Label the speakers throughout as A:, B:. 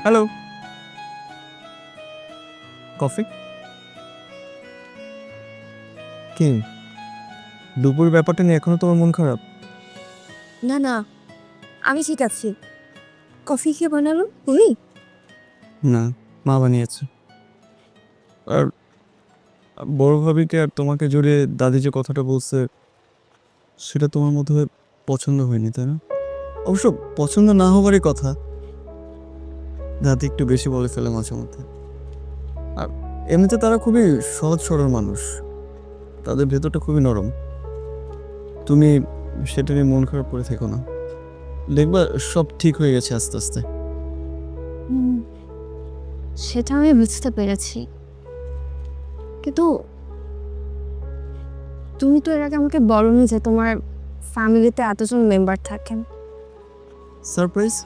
A: Hello, coffee? কি দুপুর ব্যাপারটা নিয়ে এখনো তোমার মন খারাপ?
B: না, না, আমি ঠিক আছি। কফি কে বানালো? তুমি?
A: না, মা বানিয়েছে। আর বড় ভাবিকে আর তোমাকে জড়িয়ে দাদি যে কথাটা বলছে সেটা তোমার মধ্যে পছন্দ হয়নি, তাই না? অবশ্য পছন্দ না হবারই কথা। দাদি একটু বেশি বলে ফেলে মাঝে মধ্যে। আর এমনিতে তারা খুবই সহজ সরল মানুষ, তাদের ভেতরটা খুবই নরম। তুমি সেটা নিয়ে মন খারাপ করে থেকো না, দেখবা সব ঠিক হয়ে গেছে আস্তে আস্তে।
B: হুম, সেটা আমি বুঝতে পেরেছি। কিন্তু তুমি তো এর আগে আমাকে বলোনি যে তোমার ফ্যামিলিতে এতজন মেম্বার থাকেন।
A: সারপ্রাইজ।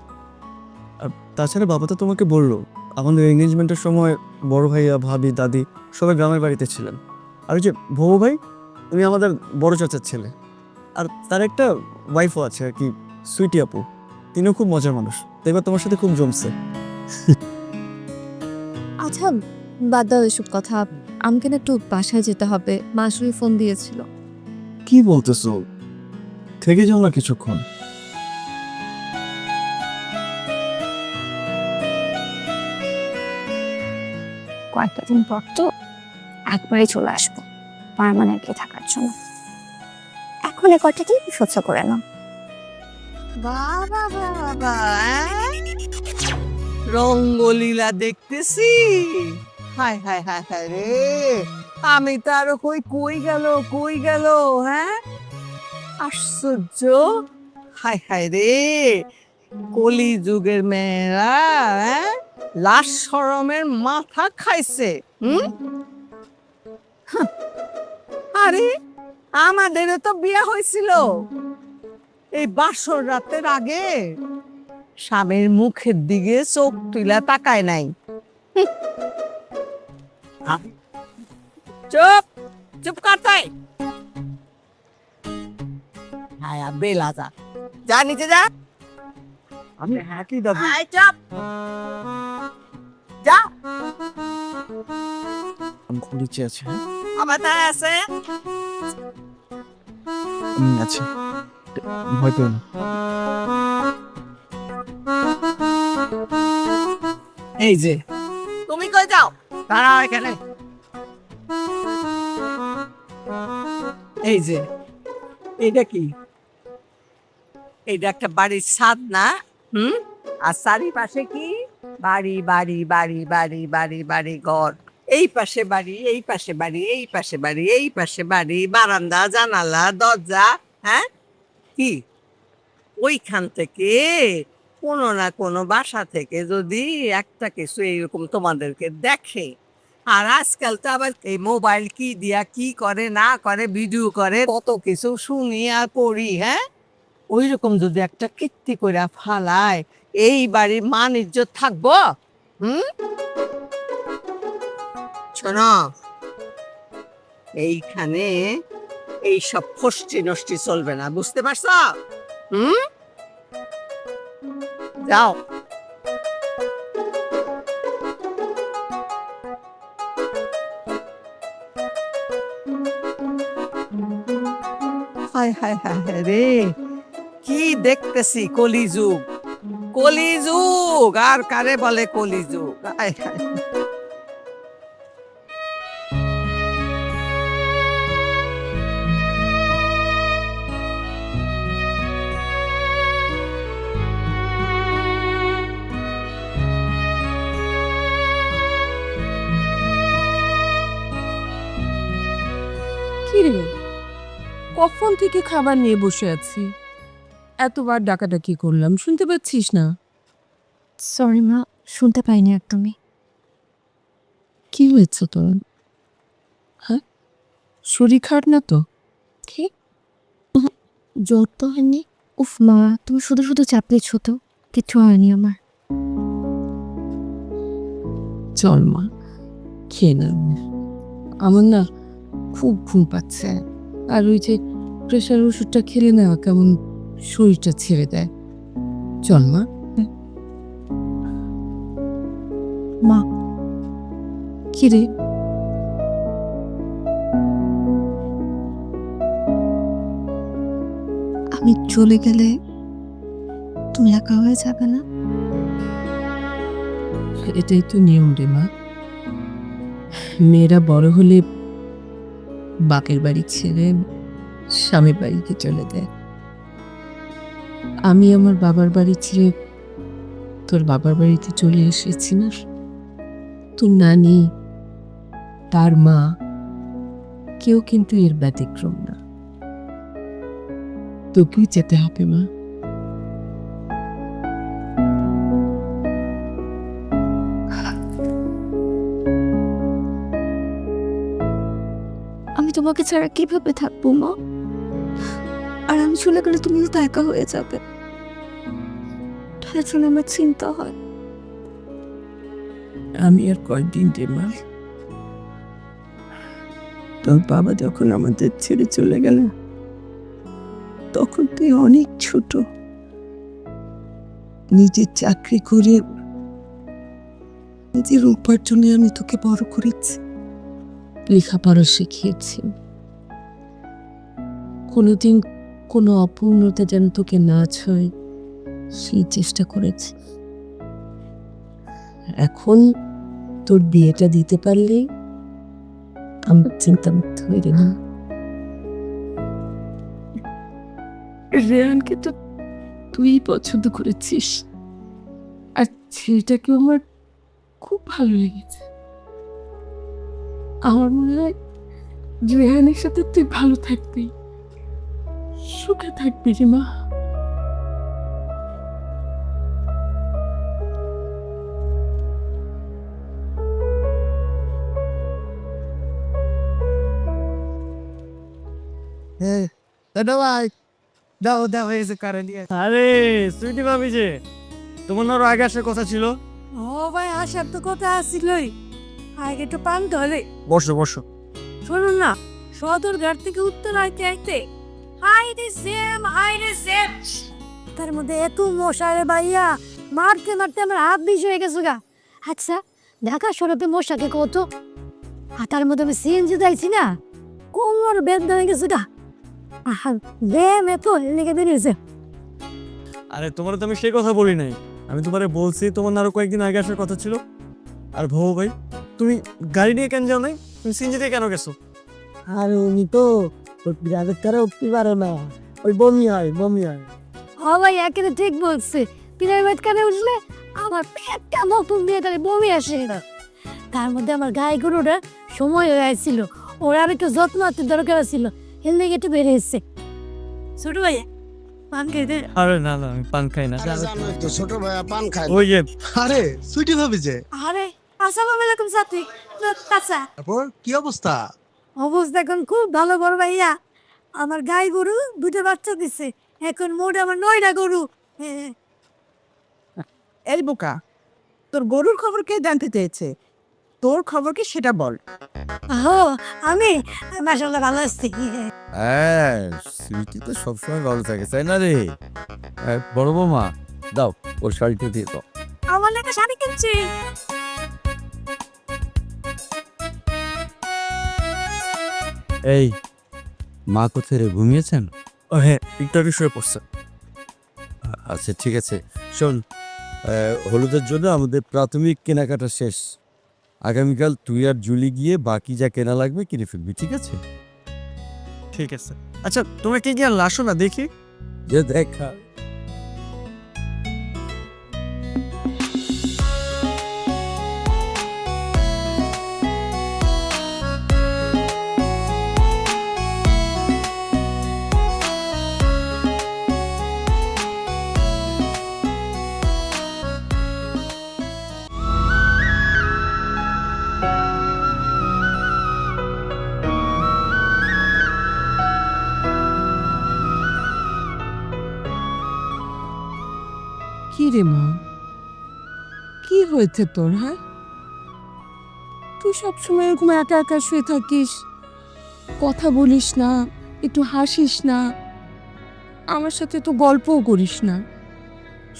A: আর তাছাড়া বাবা তো তোমাকে বললো আমাদের এঙ্গেজমেন্টের সময় বড় ভাইয়া ভাবি দাদি সবাই গ্রামের বাড়িতে ছিলেন। আর ওই যে ভবু ভাই, তুমি আমাদের বড় চাচার ছেলে। আর তার একটা ওয়াইফও আছে আর কি, সুইটি আপু। তিনিও খুব মজার মানুষ, দেখবা তোমার সাথে খুব জমছে।
B: আচ্ছা, বাদ দাও এসব কথা। আমাকে না একটু বাসায় যেতে হবে, মা আসলে ফোন দিয়েছিল।
A: কি বলতেছো? থেকে যাও না কিছুক্ষণ।
B: কয়েকটা দিন পর তো একবারই চলে আসবো পার্মানেন্টলি থাকার জন্য। এখন এ কয়টা দিন সহ্য করে নাও।
C: বাবা বাবা রঙ্গলীলা দেখতেছি। হায় হায় হায় হায় রে, আমি তো আরো কই কই গেল কই গেল। হ্যাঁ, আশ্চর্য। হায় হায় রে, কলি যুগের মেয়েরা হ্যাঁ লাশ শরমের মাথা খাইছে। হুম, আরে আমাদেরও তো বিয়ে হয়েছিল এই বাসর রাতের আগে, স্বামীর মুখের দিকে চোখ তুইলা তাকায় নাই। চুপ চুপ করতাই। হ্যাঁ বেলা যা, যা নিচে যা।
A: আমি একই দাদি।
C: আয় চুপ, যা।
A: আমি নিচে আছি, হ্যাঁ
C: আমার তাই আছে।
A: আমি আছি, ভয় পেও না।
C: এই যে তুমি কই যাও, দাঁড়াও এখানে। এই যে এইটা কি, এইটা একটা বাড়ির ছাদ না? হুম, আর চারিপাশে কি বাড়ি বাড়ি বাড়ি বাড়ি বাড়ি বাড়ি ঘর। এই পাশে বাড়ি এই পাশে বাড়ি এই পাশে বাড়ি এই পাশে বাড়ি, বারান্দা জানালা দরজা। হ্যাঁ, কি ওইখান থেকে কোনো না কোনো বাসা থেকে যদি একটা কিছু এইরকম তোমাদেরকে দেখে, আর আজকাল তো আবার এই মোবাইল কি দিয়া কি করে না করে ভিডিও করে কত কিছু শুনি আর পড়ি। হ্যাঁ, ওই রকম যদি একটা কীর্তি করে ফালায়, এই বাড়ির মান ইজ্জত থাকবো? হুম, শোনো, এইখানে এইসব ফষ্টি নষ্টি চলবে না, বুঝতে পারছো? হুম, যাও। হায় হায় হায় হায় রে, কি দেখতেছি কলিযুগ। কলিযুগ আর কারে বলে কলিযুগ। হায় হায়।
D: কি রে, কখন থেকে খাবার নিয়ে বসে আছি? এতবার ডাকাডাকি করলাম, শুনতে পাচ্ছিস না?
B: সরি মা, শুনতে পাইনি একদমই।
D: কি হয়েছে তোর? হ্যাঁ, শরীর খারাপ না তো?
B: কি? জ্বর তো হয়নি। উফ মা, তুমি শুধু শুধু চাপ দিচ্ছ তো। কিচ্ছু হয়নি আমার।
D: চল মা, খেয়ে না। আমার না খুব ঘুম পাচ্ছে, আর ওই যে প্রেশার ওষুধটা খেলে না কেমন শরীরটা ছেড়ে দেয়। চল মা।
B: মা কি রে আমি চলে গেলে তুমি একা হয়ে যাবে না?
D: এটাই তো নিয়ম রে মা। মেয়েরা বড় হলে বাপের বাড়ি ছেড়ে স্বামীর বাড়িতে চলে যায়। আমি আমার বাবার বাড়ি ছেড়ে তোর বাবার বাড়িতে চলে এসেছি না। তোর নানি, তার মা, কেউ কিন্তু এর ব্যতিক্রম না। তোকেই যেতে হবে মা।
B: আমি তোমাকে ছাড়া কিভাবে থাকবো মা? আর আমি চলে গেলে তুমিও তো একা হয়ে যাবে। তার জন্য আমার চিন্তা হয়।
D: আমি আর কয়দিন রে মা? তোর বাবা যখন আমাদের ছেড়ে চলে গেল তখন তুই অনেক ছোট। নিজের চাকরি করে নিজের উপার্জনে আমি তোকে বড় করেছি, লেখাপড়া শিখিয়েছি। কোনোদিন কোনো অপূর্ণতা যেন তোকে না ছয় সেই চেষ্টা করেছি। এখন তোর বিয়েটা দিতে পারলেই আমার চিন্তা মুক্ত হয়ে গেল। রেহানকে তো তুই পছন্দ করেছিস, আর ছেলেটাকেও আমার খুব ভালো লেগেছে। আমার মনে হয় রেহানের সাথে তুই ভালো থাকবি, সুখে থাকবি রে মা।
A: আরে সুইটি ভাবি যে, তোমার না আরো আগে আসার কথা ছিল।
C: ও ভাই আসার তো কথা আসছিলই, আগে তো পান ধরে।
A: বসো বসো।
C: শুনুন না, সদর ঘাট থেকে উত্তর আইতে আইতে হাইরে সেম তার মধ্যে এত মশা রে ভাইয়া, মারতে মারতে আমার হাত বিষ হয়ে গেছে গা। আচ্ছা ঢাকা শহরে মশাকে কত, আর তার মধ্যে আমি সিএনজি যাইছি না, কোমর বেদনা হয়ে গেছে গা। আহা ব্যায়াম এত লেগে বেরিয়েছে।
A: আরে তোমার তো আমি সেই কথা বলি নাই, আমি তোমারে বলছি তোমার না আরো কয়েকদিন আগে আসার কথা ছিল। আর ভৌ ভাই, তুমি গাড়ি নিয়ে কেন যাও নাই? তুমি সিএনজি দিয়ে কেন গেছো?
E: আর উনি তো ওই পিরাজের তারা উঠতে পারে না, ওই বমি হয়।
C: ও ভাই একেবারে ঠিক বলছে, পিরামিড কানে উঠলে আমার পেটটা মতন দিয়ে তাহলে বমি আসে না। তার মধ্যে আমার গায়ে গরুটা সময় হয়ে আসছিল, ওর আর একটু যত্ন আত্মের দরকার ছিল, এর লেগে একটু বেড়ে এসছে। ছোট ভাই পান খেতে।
A: আরে না না, আমি পান খাই না।
E: জানোই তো ছোট ভাইয়া পান খায় না।
A: ওই যে
F: আরে সুইটি ভাবি যে,
C: আরে আসসালামু আলাইকুম সাথী। আচ্ছা
F: তারপর কি অবস্থা?
C: অবস্থা এখন খুব ভালো বড় ভাইয়া, আমার গাই গরু দুটো বাচ্চা দিছে, এখন মোট আমার 9টা গরু। হ্যাঁ।
G: এই বোকা, তোর গরুর খবর কে জানতে চেয়েছে? তোর খবর কি সেটা বল।
C: ও আমি মাশাআল্লাহ ভালো আছি।
H: হ্যাঁ, সুইটি তো সবসময় ভালো থাকে, তাই না রে? বড় বৌমা, দাও ওর শাড়িটা দিয়ে দাও।
C: আমার লেগে শাড়ি কিনছি।
H: এই মা কোথায় রে, ঘুমিয়েছেন?
A: ও হ্যাঁ, একটু আগে শুয়ে পড়ছে।
H: আচ্ছা ঠিক আছে, শোন, হলুদের জন্য আমাদের প্রাথমিক কেনাকাটা শেষ। আগামীকাল তুই আর জুলি গিয়ে বাকি যা কেনা লাগবে কিনে ফেলবি, ঠিক আছে?
A: ঠিক আছে। আচ্ছা তোমরা কি গিয়ে লাসো না দেখি?
H: যে দেখা
D: কি রে মা, কি হয়েছে তোর? হ্যাঁ, তুই সবসময় এরকম একা একা শুয়ে থাকিস, কথা বলিস না, একটু হাসিস না, আমার সাথে তো গল্পও করিস না।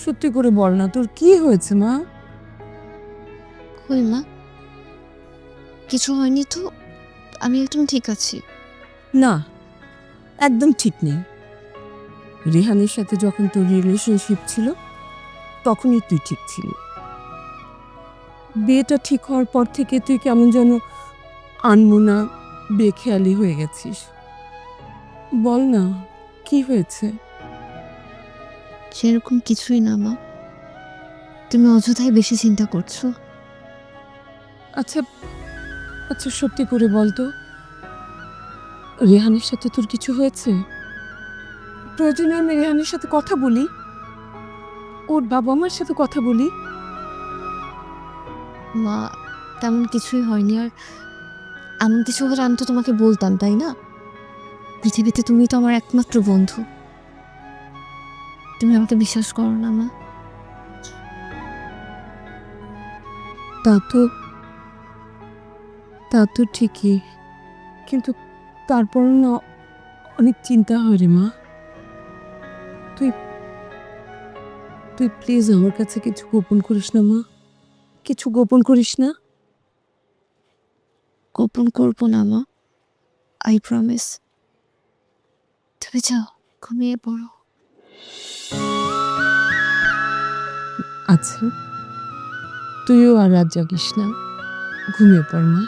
D: সত্যি করে বল না, তোর কি হয়েছে মা?
B: কই মা, কিছু হয়নি তো? আমি একদম ঠিক আছি।
D: না, একদম ঠিক নেই। রেহানের সাথে যখন তোর রিলেশনশিপ ছিল তখনই তুই ঠিক ছিলি। বিয়েটা ঠিক হওয়ার পর থেকে তুই কেমন যেন আনমনা বেখেয়ালি হয়ে গেছিস। বল না, কি হয়েছে?
B: সেরকম কিছুই না মা, তুমি অযথাই বেশি চিন্তা করছো।
D: আচ্ছা আচ্ছা, সত্যি করে বল তো, রেহানের সাথে তোর কিছু হয়েছে? প্রয়োজনে আমি রেহানের সাথে কথা বলি, ওর বাবা মার সাথে কথা বলি।
B: মা, তেমন কিছুই হয়নি। আর এমন কিছু হলে আমি তো তোমাকে বলতাম, তাই না? পৃথিবীতে তুমি তো আমার একমাত্র বন্ধু। তুমি আমাকে বিশ্বাস করো না মা?
D: তা তো ঠিকই, কিন্তু তারপর না অনেক চিন্তা হয় রে মা। তুই তুই প্লিজ আমার কাছে কিছু গোপন করিস না মা, কিছু গোপন করিস না।
B: গোপন করবো না মা, আই প্রমিস। তুমি যাও, ঘুমিয়ে পড়ো।
D: আচ্ছা, তুইও আর রাত জাগিস না, ঘুমিয়ে পড় মা।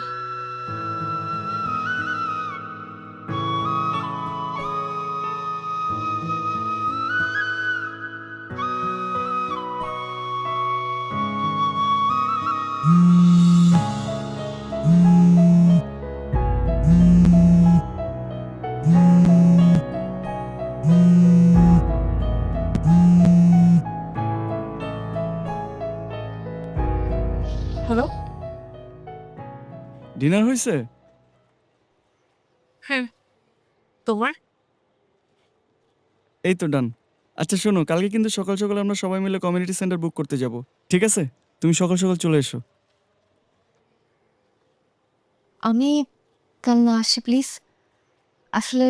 D: হ্যালো,
A: ডিনার হয়েছে?
D: হ্যাঁ, তোমার?
A: এই তো ডান। আচ্ছা শোনো, কালকে কিন্তু সকাল সকাল আমরা সবাই মিলে কমিউনিটি সেন্টার বুক করতে যাব, ঠিক আছে? তুমি সকাল সকাল চলে এসো।
B: আমি কাল না আসি প্লিজ। আসলে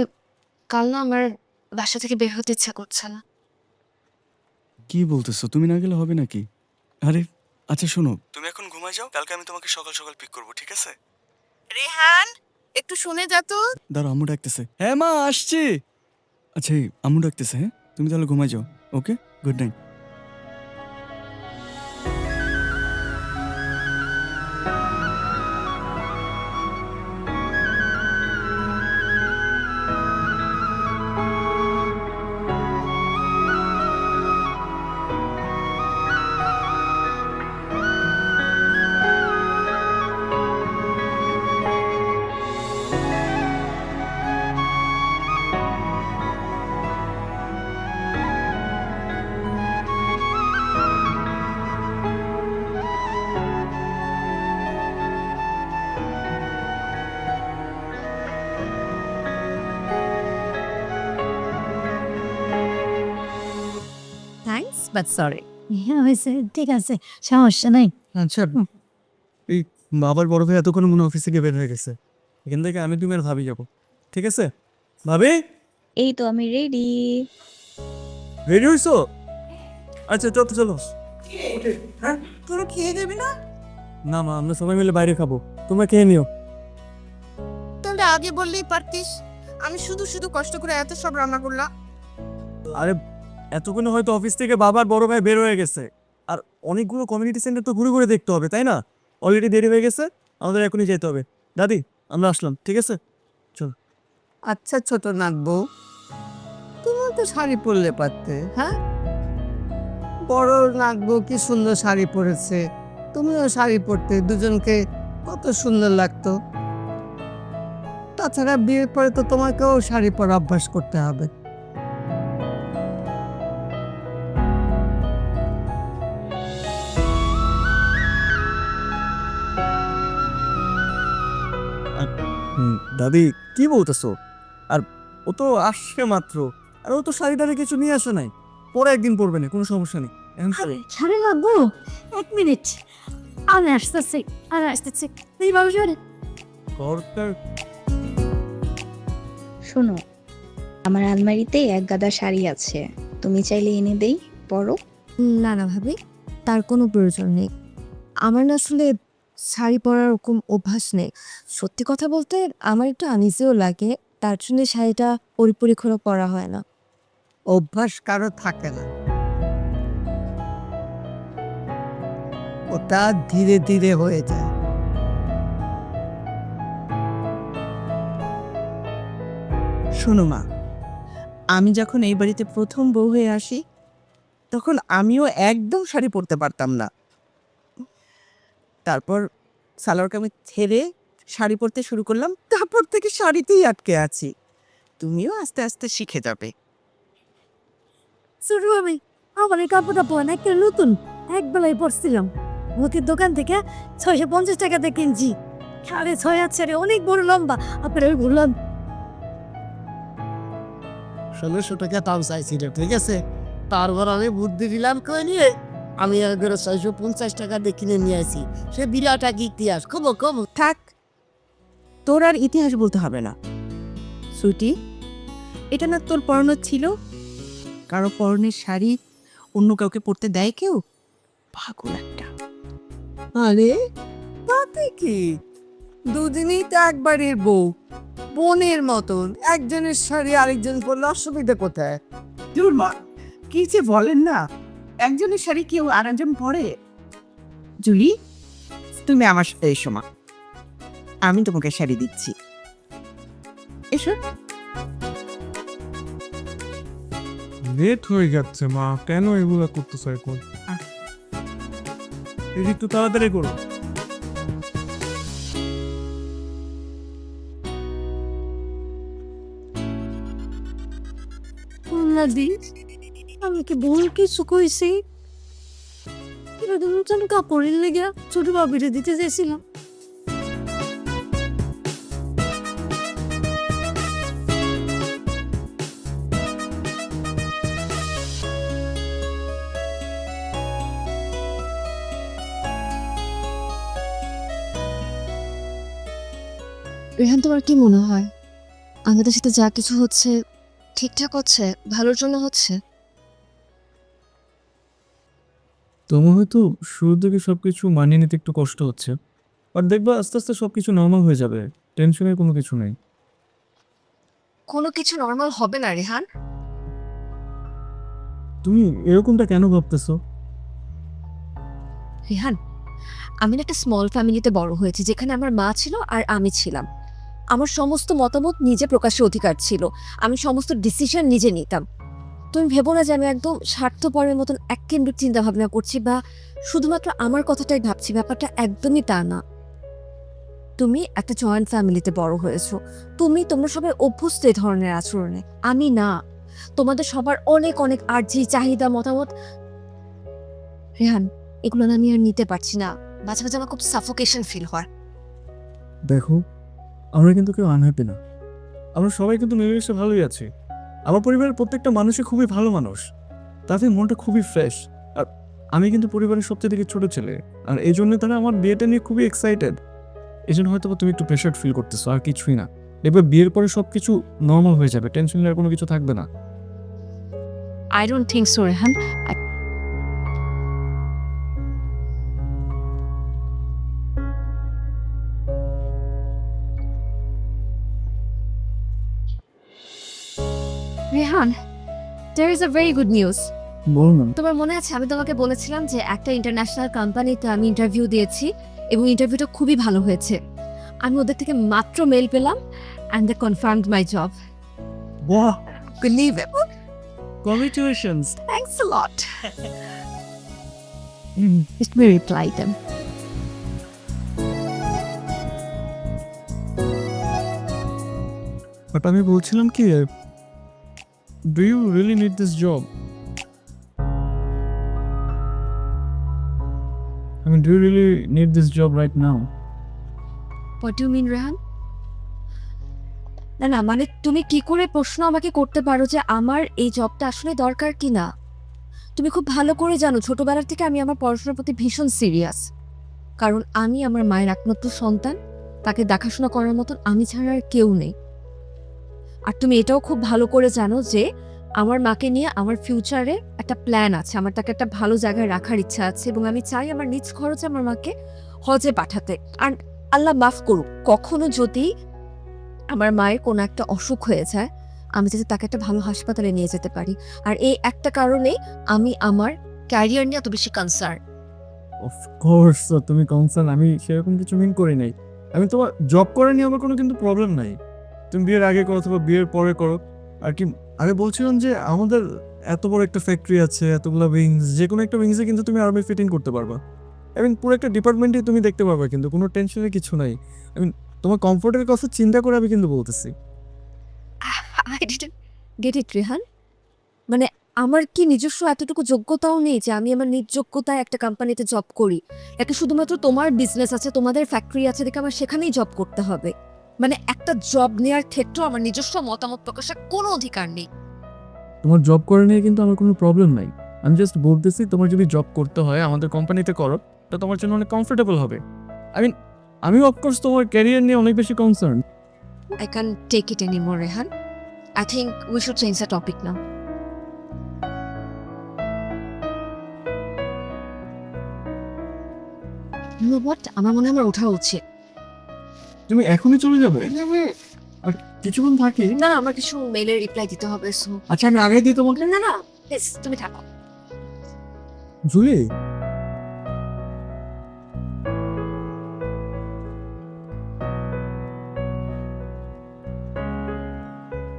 B: কাল না আমার বাসা থেকে বের হতে ইচ্ছা করছে না।
A: কি বলতেছো? তুমি না গেলে হবে নাকি? আরে আচ্ছা শোনো, তুমি এখন ঘুমায় যাও, কালকে আমি তোমাকে সকাল সকাল পিক করব, ঠিক আছে?
G: রেহান, একটু শুনে যা তো।
A: দাঁড়াও, আম্মু ডাকতেছে। হ্যাঁ মা, আসছি। আচ্ছা এই আম্মু ডাকতেছে, হ্যাঁ তুমি তাহলে ঘুমায় যাও। Okay, good night.
C: Thanks but sorry.
B: হ্যাঁ হয়েছে, ঠিক আছে, সমস্যা নাই।
A: আচ্ছা এই বাবার বড় ভাই এতক্ষণ মনে অফিস থেকে বের হয়ে গেছে, এখান থেকে আমি তুমি আর ভাবি যাবো, ঠিক আছে? ভাবি
B: এই তো আমি রেডি।
A: রেডি হইছো? আচ্ছা চলো চলো।
G: তোরা খেয়ে যাবি না?
A: না মা, আমরা সবাই মিলে বাইরে খাবো, তোমরা খেয়ে নিও।
G: তাহলে আগে বললেই পারতিস। আমি শুধু শুধু কষ্ট করে এত সব রান্না করলাম।
A: আরে এতক্ষণে হয়তো অফিস থেকে বাবার বড় ভাই বের হয়ে গেছে, আর অনেকগুলো কমিউনিটি সেন্টার তো ঘুরে ঘুরে দেখতে হবে, তাই না? অলরেডি দেরি হয়ে গেছে, আমাদের এখনই যেতে হবে। দাদি আমরা আসলাম, ঠিক আছে?
C: আচ্ছা ছোট নাকবো, তুমিও তো শাড়ি পরলে পারতে। হ্যাঁ, বড় নাকবো কি সুন্দর শাড়ি পরেছে, তুমিও শাড়ি পরতে, দুজনকে কত সুন্দর লাগতো। তাছাড়া বিয়ের পরে তো তোমাকেও শাড়ি পরা অভ্যাস করতে হবে।
A: দাদি কি বলতেছো? আর ও তো আসছে মাত্র, আর ও তো শাড়ি টাড়ি কিছু নিয়ে আসে নাই, পরে একদিন পরবে না, কোনো সমস্যা নেই। এখন
B: ছাড়ে লাগবো, 1 মিনিট, আমি আসতেছি, এইভাবে সরে।
A: দরকার
I: শোনো, আমার আলমারিতে এক গাদা শাড়ি আছে, তুমি চাইলে এনে দেই, পরো।
B: না না ভাবি, তার কোনো প্রয়োজন নেই। আমার না আসলে শাড়ি পরার ওরকম অভ্যাস নেই। সত্যি কথা বলতে আমার একটু আনইজিও লাগে, তার জন্য শাড়িটা পরিপূরক পরা হয় না।
C: অভ্যাস কারো থাকে না, ওটা ধীরে ধীরে হয়ে যায়।
G: শোনো মা, আমি যখন এই বাড়িতে প্রথম বউ হয়ে আসি তখন আমিও একদম শাড়ি পরতে পারতাম না। তারপর সালোয়ার কামিজ ছেড়ে শাড়ি পরতে শুরু করলাম, তারপর থেকে শাড়িতেই আটকে আছি। তুমিও আস্তে আস্তে শিখে যাবে।
B: শুরু আমি আমার এই কাপড়টা পরা একটা নতুন একবেলায় পরছিলাম, মুখের দোকান থেকে 650 টাকাতে কিনছি। 6.5 হাত ছেড়ে অনেক বড় লম্বা, আপনার ওই বললাম
E: 1600 টাকা দাম চাইছিল, ঠিক আছে? তারপর আমি বুদ্ধি দিলাম কই নিয়ে আমি একবারে 650 টাকা দিয়ে কিনে নিয়ে আসি। সে বিরাট এক ইতিহাস, কমো কমো।
G: থাক, তোর আর ইতিহাস বলতে হবে না। সুইটি, এটা না তোর পরনো ছিল? কারো পরনের শাড়ি অন্য কাউকে পরতে দেয় কেউ? পাগল একটা।
E: আরে
G: তাতে কি, দুদিনই তো একবারের বউ, বোনের মতন। একজনের শাড়ি আরেকজন পরলে অসুবিধা কোথায়? দূর মা, কি যে বলেন না, একজনের শাড়ি কেউ আরেকজন পরে? জুলি, তুমি আমার সাথে এসো মা, আমি তোমাকে শাড়ি দিচ্ছি। এসো।
A: লেট হয়ে যাচ্ছে মা, কেন এগুলো করতেছো এখন? এদিক একটু তাড়াতাড়ি করো।
B: নাদি, আমি কি ভুল কিছু কইছি? এরকম নতুন কাপড়ের লেগে ছোট বাবিরে দিতে চাইছিলাম। রেহান, তোমার কি মনে হয় আমাদের সাথে যা কিছু হচ্ছে ঠিকঠাক হচ্ছে, ভালোর জন্য হচ্ছে?
A: তোমার হয়তো শুরুর দিকে সবকিছু মানিয়ে নিতে একটু কষ্ট হচ্ছে, আর দেখবা আস্তে আস্তে সবকিছু নর্মাল হয়ে যাবে। টেনশনের কোনো কিছু নেই।
B: কোনো কিছু নর্মাল হবে না রেহান।
A: তুমি এরকমটা কেন ভাবতেছো?
B: রেহান, আমি না একটা স্মল ফ্যামিলিতে বড় হয়েছি, যেখানে আমার মা ছিল আর আমি ছিলাম। আমার সমস্ত মতামত নিজে প্রকাশের অধিকার ছিল, আমি সমস্ত ডিসিশন নিজে নিতাম। তুমি ভেবো না যে আমি একদম স্বার্থপরের মতন এককেন্দ্রিক চিন্তা ভাবনা করছি বা শুধুমাত্র আমার কথাটাই ভাবছি, ব্যাপারটা একদমই তা না। তুমি একটা জয়েন্ট ফ্যামিলিতে বড় হয়েছো, তোমরা সবাই অভ্যস্ত এই ধরনের আচরণে, আমি না। তোমাদের সবার অনেক অনেক আর্জি, চাহিদা, মতামত। রেহান, এগুলো না আমি আর নিতে পারছি না, মাঝে মাঝে আমার খুব সাফোকেশন ফিল হয়।
A: দেখো, আমরা কিন্তু কেউ আনহ্যাপি না, আমরা সবাই কিন্তু মিলেমিশে ভালোই আছি। আমার পরিবারের প্রত্যেকটা মানুষই খুবই ভালো মানুষ, তাদের মনটা খুবই ফ্রেশ। আর আমি কিন্তু পরিবারের সবচেয়ে থেকে ছোট ছেলে, আর এই জন্য তারা আমার বিয়েটা নিয়ে খুবই এক্সাইটেড। এই জন্য হয়তো তুমি একটু প্রেশার ফিল করতেছো, আর কিছুই না। দেখবে বিয়ের পরে সব কিছু নর্মাল হয়ে যাবে, টেনশন নেওয়ার কোনো কিছু থাকবে না।
B: I don't think so, Rehan. Rehan, there is a very good news.
A: বল না।
B: তোমার মনে আছে আমি তোমাকে বলেছিলাম যে একটা ইন্টারন্যাশনাল কোম্পানিতে আমি ইন্টারভিউ দিয়েছি এবং ইন্টারভিউটা খুবই ভালো হয়েছে। আমি ওদের থেকে মাত্র মেল পেলাম and they confirmed my job.
A: বাহ,
G: Believe it.
A: Congratulations.
G: Thanks a lot.
B: Let me reply them.
A: But আমি বলছিলাম কি, do you really need this job? I mean, do you really need this job right now?
B: What do you mean, Rehan? না মানে তুমি কি করে প্রশ্ন আমাকে করতে পারো যে আমার এই জবটা আসলে দরকার কি না? তুমি খুব ভালো করে জানো ছোটবেলা থেকে আমি আমার পড়াশোনার প্রতি ভীষণ সিরিয়াস, কারণ আমি আমার মায়ের একমাত্র সন্তান, তাকে দেখাশোনা করার মতন আমি ছাড়া আর কেউ নেই। আর তুমি এটাও খুব ভালো করে জানো যে আমার মাকে নিয়ে আমার ফিউচারে একটা প্ল্যান আছে, আমার তাকে একটা ভালো জায়গায় রাখার ইচ্ছা আছে এবং আমি চাই আমার নিজ খরচে আমার মাকে হজে পাঠাতে। আর আল্লাহ মাফ করুক, কখনো যদি আমার মায়ের কোনো একটা অসুখ হয়ে যায়, আমি যাতে তাকে একটা ভালো হাসপাতালে নিয়ে যেতে পারি। আর এই একটা কারণে আমি আমার ক্যারিয়ার নিয়ে এত বেশি কনসার্ন।
A: অফকোর্স তুমি কনসার্ন, আমি সেরকম কিছু মিন করি নাই। আমি তোমার জব করে নিয়ে আমার কোনো কিন্তু প্রবলেম নাই। তুমি বিয়ের আগে করো অথবা বিয়ের পরে করো। আর কি আমি বলছিলাম যে আমাদের এত বড় একটা ফ্যাক্টরি আছে, এতগুলো উইংস, যে কোনো একটা উইংসে কিন্তু তুমি আর্মি ফিটিং করতে পারবা। আই মিন পুরো একটা ডিপার্টমেন্টই তুমি দেখতে পারবা, কিন্তু কোনো টেনশনের কিছু নাই। আই মিন তোমার কমফোর্টের কথা চিন্তা করে আমি কিন্তু বলতেছি।
B: I didn't get it Rehan. মানে আমার কি নিজস্ব এতটুকু যোগ্যতাও নেই যে আমি আমার নিজ যোগ্যতায় একটা কোম্পানিতে জব করি? এটা শুধুমাত্র তোমার বিজনেস আছে, তোমাদের ফ্যাক্টরি আছে দেখে আমার সেখানেই জব করতে হবে? মানে একটা জব নেওয়ার ক্ষেত্রে আমার নিজস্ব মতামত প্রকাশের কোনো অধিকার নেই।
A: তোমার জব করে নিয়ে কিন্তু আমার কোনো প্রবলেম নাই। আমি জাস্ট বলতেছি তোমার যদি জব করতে হয় আমাদের কোম্পানিতে করো, তা তোমার জন্য অনেক কমফোর্টেবল হবে। আই মিন আমি অফকোর্স তোমার ক্যারিয়ার নিয়ে অনেক বেশি concern.
B: I can't take it anymore, Rehan. I think we should change the topic now. You know what? আমার মনে হয় আমার ওঠা উচিত।
A: তুমি এখনই চলে যাবে? আর কিছুক্ষণ থাকি?
B: না না, আমার কিছু মেইলের রিপ্লাই দিতে হবে। সো
A: আচ্ছা আমি আগে দিই তোমাকে।
B: না না, প্লিজ তুমি থাকো।
A: জুলি,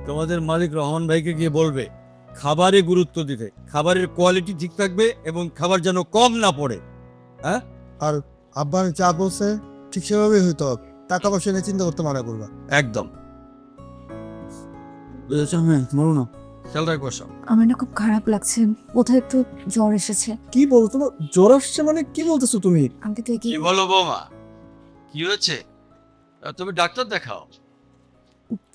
H: তোমাদের মালিক রহমান ভাইকে গিয়ে বলবে খাবারে গুরুত্ব দিতে, খাবারের কোয়ালিটি ঠিক থাকবে এবং খাবার যেন কম না পড়ে।
E: আর আব্বা যা বলছে ঠিক সেভাবেই হইতো হবে। টাকা পয়সা নিয়ে চিন্তা করতে মানা করবা।
H: একদম।
A: হ্যাঁ মারো না।
H: খেয়াল রাখবো সব।
B: আমার না খুব খারাপ লাগছে, কোথায় একটু জ্বর এসেছে।
A: কি বলো, তোমার জ্বর আসছে মানে কি বলতেছো তুমি?
B: আমি তো
H: কি বলো বৌমা, কি হয়েছে? তুমি ডাক্তার দেখাও।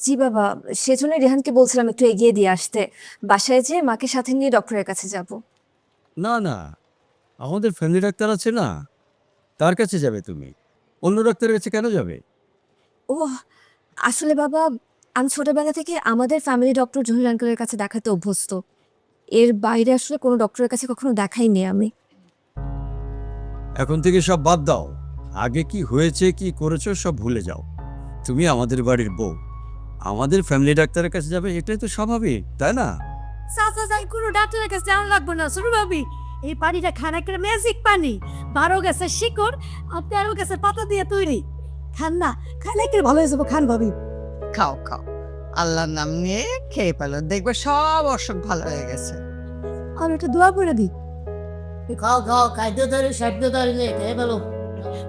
B: জি বাবা, সেজন্য রেহানকে বলছিলাম একটু এগিয়ে দিয়ে আসতে। বাসায় যেয়ে মাকে সাথে নিয়ে ডক্টরের কাছে যাব।
H: না না, আমাদের ফ্যামিলি ডাক্তার আছে না, তার কাছে যাবে তুমি। অন্য ডাক্তারের কাছে কেন যাবে?
B: ও আসলে বাবা, আমি ছোটবেলা থেকে আমাদের ফ্যামিলি ডক্টর জহির আঙ্কেলের কাছে দেখাতে অভ্যস্ত। এর বাইরে আসলে কোনো ডক্টরের কাছে কখনো দেখাইনি আমি।
H: এখন থেকে সব বাদ দাও। আগে কি হয়েছে কি করেছো সব ভুলে যাও। তুমি আমাদের বাড়ির বউ, আমাদের ফ্যামিলি ডাক্তারের কাছে যাবে, এটাই তো স্বাভাবিক, তাই না?
J: চাচা যাই কোনো ডাক্তারের কাছে যাওয়া লাগবে না শুরু ভাবি। এই পানিটা খান একটা ম্যাজিক পানি, 12 গাছের শিকড় আর 13 গাছের পাতা দিয়ে তৈরি। খান না, খাইলে কি ভালো হয়ে যাবো। খান ভাবি।
C: খাও খাও, আল্লাহর নাম নিয়ে খেয়ে পেলো, দেখবে সব অসুখ ভালো হয়ে গেছে।
J: আর একটা দোয়া করে দিই।
E: খাও খাও, খাদ্য ধরে সাধ্য ধরে নিয়ে খেয়ে ফেলো।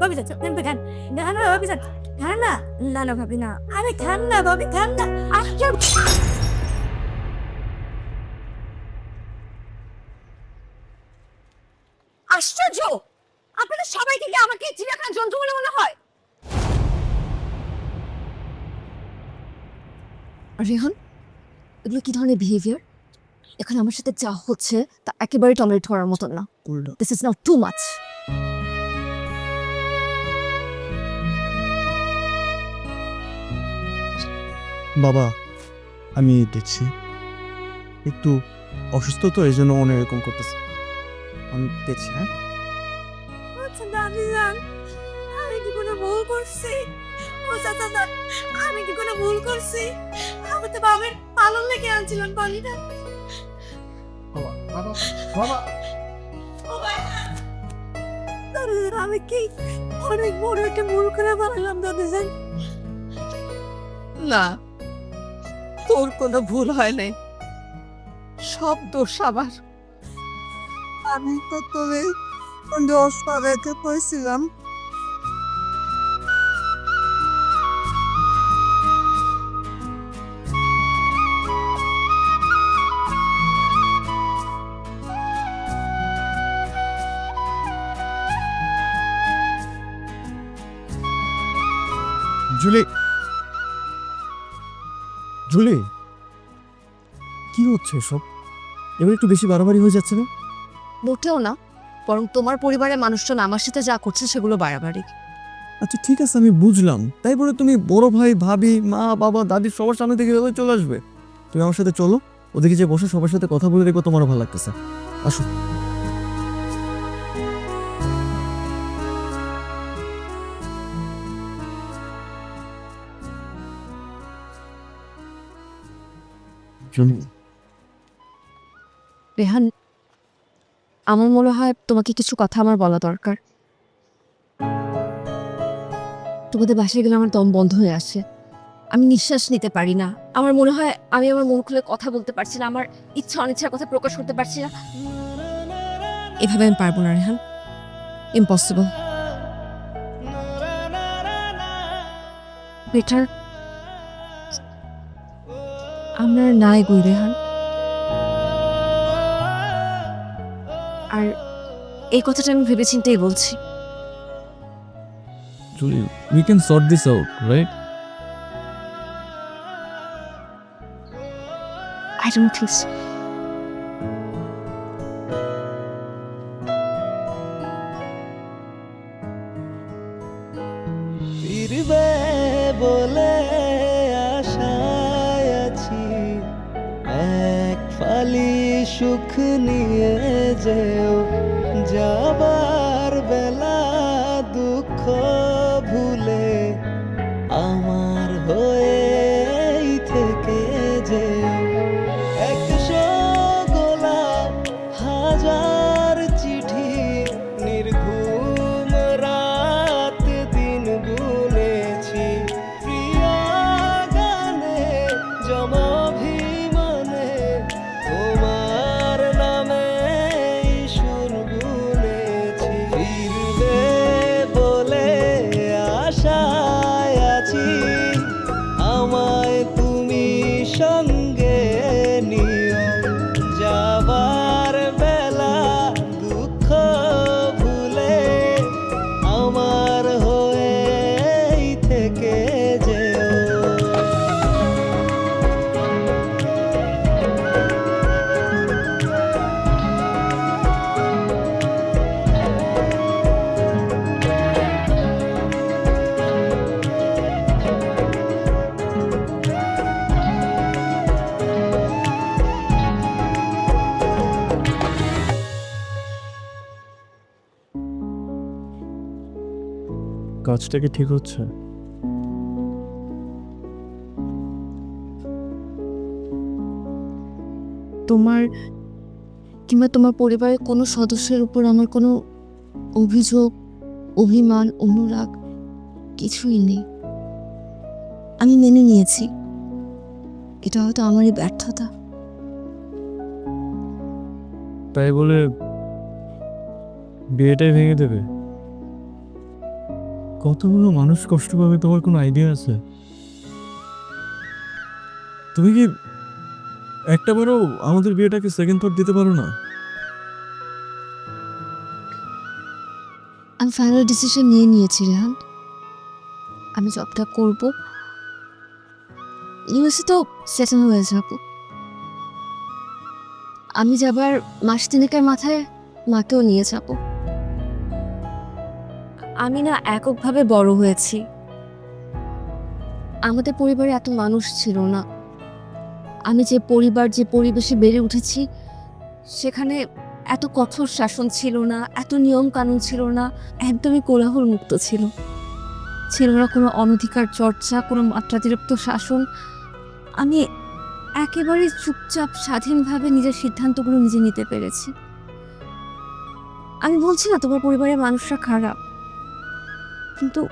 J: ভাবি চাচা খান খান না না ভাবি চাচা খান না।
B: না না ভাবি না।
J: আরে খান না ভাবি, খান না। আচ্ছা
B: আশ্চর্য, আপনারা সবাইকে কি আমাকে চিড়িয়াখানা জন্তু বলে মনে হয়? রেহান, এগুলো কি ধরনের বিহেভিয়ার? এখানে আমার সাথে যা হচ্ছে তা একেবারে টলারেট করার মতো না। This is now too much.
A: বাবা আমি দেখছি একটু অসুস্থ, তো এই জন্য মনে এরকম করতেছে। আমি দেখছি। হ্যাঁ
J: আচ্ছা দাদি যান, আমি কি কোনো ভুল করছি? ও চাচা যান, আমি কি কোনো ভুল করছি? আমি তো বাবার পালন লেগে আনছিলাম পানিটা।
E: বাবা বাবা বাবা,
J: ও ভাই, দাদি যান, আমি কি অনেক বড় একটা ভুল করে ফেলাম দাদি যান?
C: না, তোর কোনো ভুল হয় নাই, সব দোষ আমার।
G: আমি তো তোরে দোষ পাবেকে কইছিলাম।
A: জুলি, জুলি কি হচ্ছে সব? এবার একটু বেশি বাড়াবাড়ি হয়ে যাচ্ছে না?
B: মোটেও না, বরং তোমার পরিবারের মানুষজন আমার সাথে যা করছে সেগুলো বাড়াবাড়ি।
A: আচ্ছা ঠিক আছে, আমি বুঝলাম। তাই বলে তুমি বড় ভাই ভাবি মা বাবা দাদি সবার সামনে থেকে এভাবে চলে আসবে? তুমি আমার সাথে চলো, ওদিকে যে বসে সবার সাথে কথা বলে দেখবো তোমারও ভালো লাগতেছে। আসো। জুলি,
B: রেহান, আমার মনে হয় তোমাকে কিছু কথা আমার বলা দরকার। তোমাদের বাসায় গেলে আমার দম বন্ধ হয়ে আসে, আমি নিঃশ্বাস নিতে পারি না। আমার মনে হয় আমি আমার মন খুলে কথা বলতে পারছি না, আমার ইচ্ছা অনিচ্ছার কথা প্রকাশ করতে পারছি না। এভাবে আমি পারবো না রেহান, ইম্পসিবল। বেটার আমরা নাই গই রেহান। আর এই কথাটা আমি ভেবেচিন্তেই বলছি।
A: Julie, we can sort this out, right?
B: I don't think so.
K: ফিরবে বলে আশায় আছি, এক ফালি সুখ নিয়ে যেও, যাবার বেলা দুঃখ ভুলে আমার হয়ে থেকে যেও। 100 গোলাপ, হাজার চিঠি, নির্ঘুম রাত দিন গুনেছি, প্রিয় গানে জমাভিমানে তোমার নামে সুর গুনেছি। ফিরবে বলে আশায় আছি, আমায় তুমি সঙ্গে নিও, যাবার বেলা দুঃখ ভুলে আমার হয়ে থেকে যেও।
A: কাজটা কি ঠিক হচ্ছে?
B: তোমার কিংবা তোমার পরিবারের কোনো সদস্যের উপর আমার কোনো অভিযোগ, অভিমান, অনুরাগ কিছুই নেই। আমি মেনে নিয়েছি এটা হয়তো আমারই ব্যর্থতা।
A: তাই বলে বিয়েটাই ভেঙে দেবে? কতগুলো মানুষ কষ্ট পাবে তোমার কোনো আইডিয়া আছে? তুমি কি একটাবারও আমাদের বিয়েটাকে সেকেন্ড থট দিতে পারো না?
B: আমি ফাইনাল ডিসিশন নিয়ে নিয়েছি রেহান, আমি জবটা করব, ইউএসএ তো সেটেল হয়ে যাব। আমি যাবার মাস তিনেকের মাথায় মাকেও নিয়ে যাব। আমি না এককভাবে বড় হয়েছি, আমাদের পরিবারে এত মানুষ ছিল না। আমি যে পরিবার, যে পরিবেশে বেড়ে উঠেছি, সেখানে এত কঠোর শাসন ছিল না, এত নিয়ম কানুন ছিল না, একদমই কোলাহল মুক্ত ছিল। ছিল না কোনো অনধিকার চর্চা, কোনো মাত্রাতিরিক্ত শাসন। আমি একেবারে চুপচাপ স্বাধীনভাবে নিজের সিদ্ধান্তগুলো নিজে নিতে পেরেছি। আমি বলছি না তোমার পরিবারের মানুষরা খারাপ, কিন্তু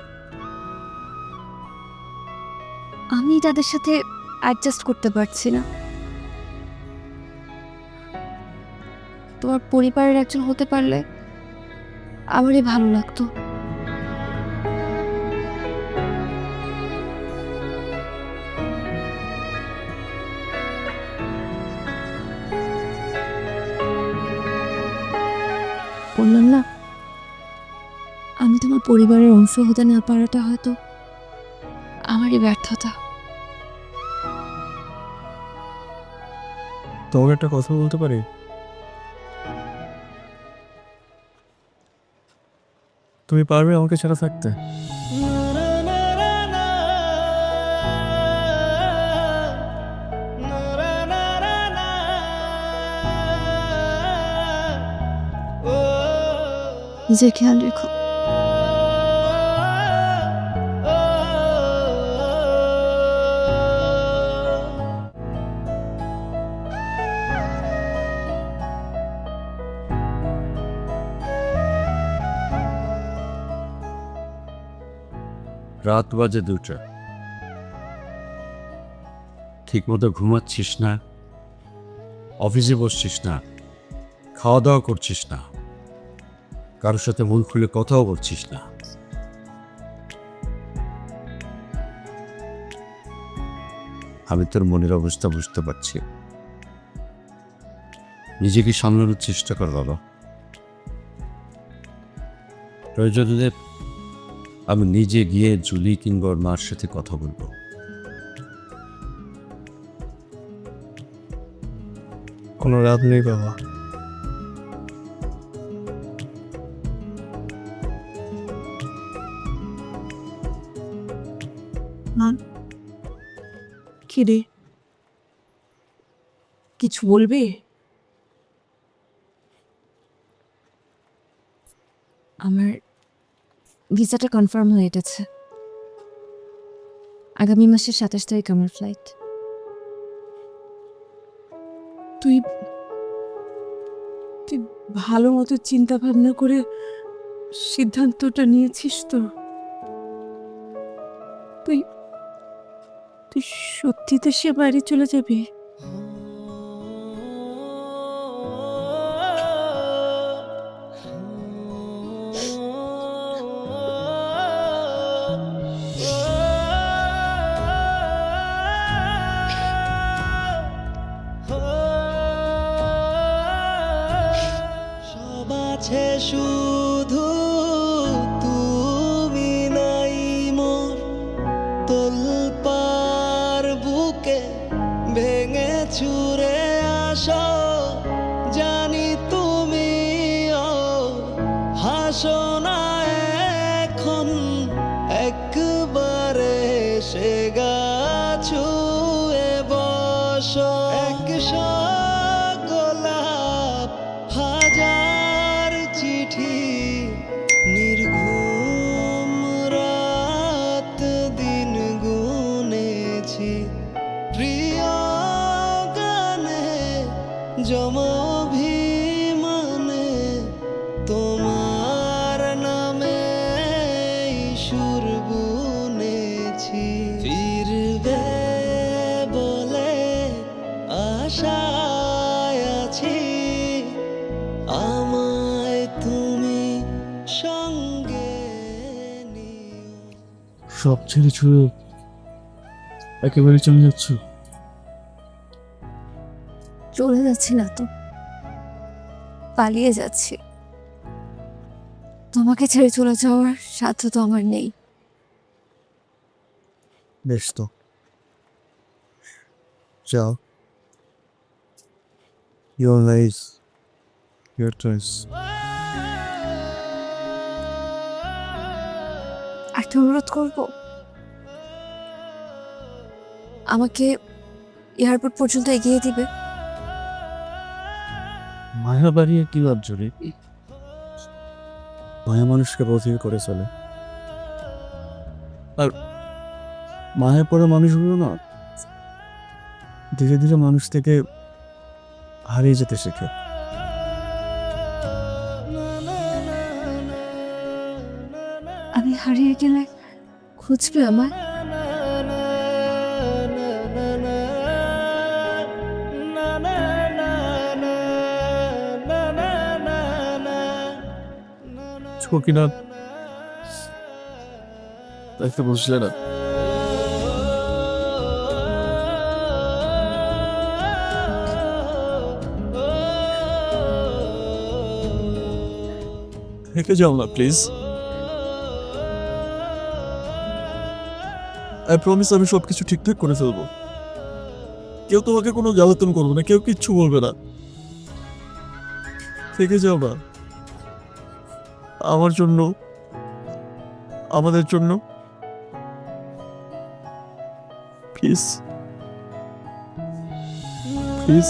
B: আমি তাদের সাথে অ্যাডজাস্ট করতে পারছি না। তোমার পরিবারের একজন হতে পারলে আমারই ভালো লাগতো। বললাম না, আমি তোমার পরিবারের অংশ হতে না পারাটা হয়তো আমারই ব্যর্থতা।
A: তোমাকে একটা কথা বলতে পারি? তুমি পারবে আমাকে ছাড়া থাকতে?
B: নিজের খেয়াল রেখো।
H: রাত বাজে 2টা, ঠিক মতো ঘুমাচ্ছিস না, অফিসে বসছিস না, খাওয়া দাওয়া করছিস না, কারোর সাথে মন খুলে কথাও বলছিস না। আমি তোর মনের অবস্থা বুঝতে পারছি। নিজেকে সামলানোর চেষ্টা কর বাবা। প্রয়োজন হলে আমি নিজে গিয়ে জুলি কিংবা ওর মার সাথে কথা বলবো।
A: কোনো রাত নেই বাবা।
D: কি রে, কিছু বলবে?
B: আমার ভিসাটা কনফার্ম হয়ে গেছে। আগামী মাসের 27 তারিখ আমার ফ্লাইট।
D: তুই তুই ভালো মতো চিন্তা ভাবনা করে সিদ্ধান্তটা নিয়েছিস তো? তুই তুই সত্যিতে সে বাড়ি চলে যাবি?
K: সব আছে শুধু তুমি নাই মোর তোলপার বুকে ভেঙে চুরে আসো, জানি তুমি হাসো না এখন, একবারে সে গাছুয়ে বসো। এক গোলাপ হাজার চিঠি, নির্ঘুম রাত দিন গুনেছি, প্রিয় গানে জমাভিমানে তোমার নামে সুর বুনেছি। ফিরবে বলে আশায় আছি, আমায় তুমি সঙ্গে নিও।
A: সব ছেড়ে ছুড়ে একেবারে চলে যাচ্ছ?
B: চলে যাচ্ছি না তো, পালিয়ে যাচ্ছি। তোমাকে ছেড়ে চলে যাওয়ার সাধ্য তো আমার নেই।
A: বেশ তো, যাও। Your life, your choice.
B: একটা অনুরোধ করব, আমাকে এয়ারপোর্ট পর্যন্ত এগিয়ে দিবে?
A: মায়া বাড়িয়ে কি লাভ জুড়ি? মায়া মানুষকে বধির করে চলে, আর মায়া পড়া মানুষগুলো না ধীরে ধীরে মানুষ থেকে হারিয়ে যেতে শেখে।
B: আমি হারিয়ে গেলে খুঁজবে আমায়?
A: ছকিনা দেখতে বসলে না? থেকে যাও না প্লিজ। আই প্রমিস আমি সবকিছু ঠিকঠাক করে ফেলবো। কেউ তোমাকে কোনো জ্বালাতন করবে না, কেউ কিচ্ছু বলবে না। থেকে যাও না, আমার জন্য, আমাদের জন্য প্লিজ প্লিজ।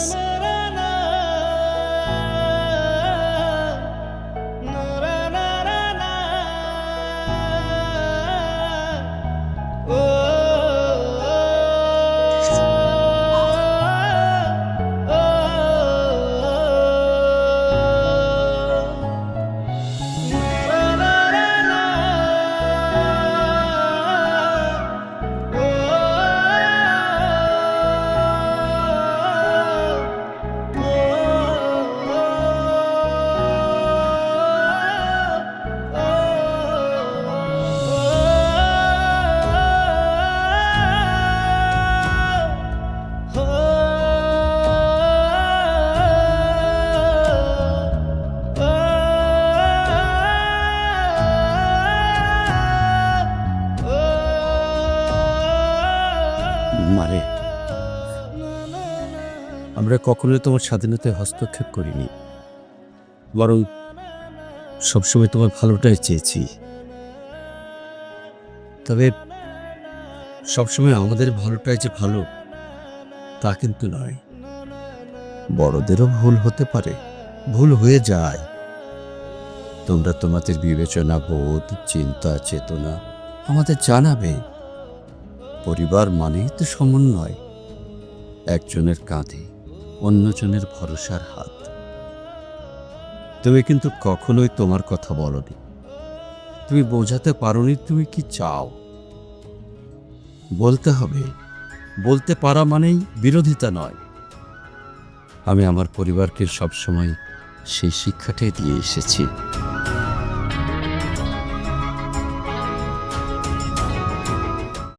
H: আমরা কখনোই তোমার স্বাধীনতায় হস্তক্ষেপ করিনি, বরং সবসময় তোমার ভালোটাই চেয়েছি। তবে সবসময় আমাদের ভালোটাই যে ভালো তা কিন্তু নয়। বড়দেরও ভুল হতে পারে, ভুল হয়ে যায়। তোমরা তোমাদের বিবেচনা বোধ, চিন্তা, চেতনা আমাদের জানাবে। পরিবার মানেই তো সমন্বয়, একজনের কাঁধে অন্যজনের ভরসার হাত। তুমি কিন্তু কখনোই তোমার কথা বলনি, তুমি বোঝাতে পারোনি তুমি কি চাও। বলতে হবে, বলতে পারা মানেই বিরোধিতা নয়। আমি আমার পরিবারকে সবসময় সেই শিক্ষাটাই দিয়ে এসেছি।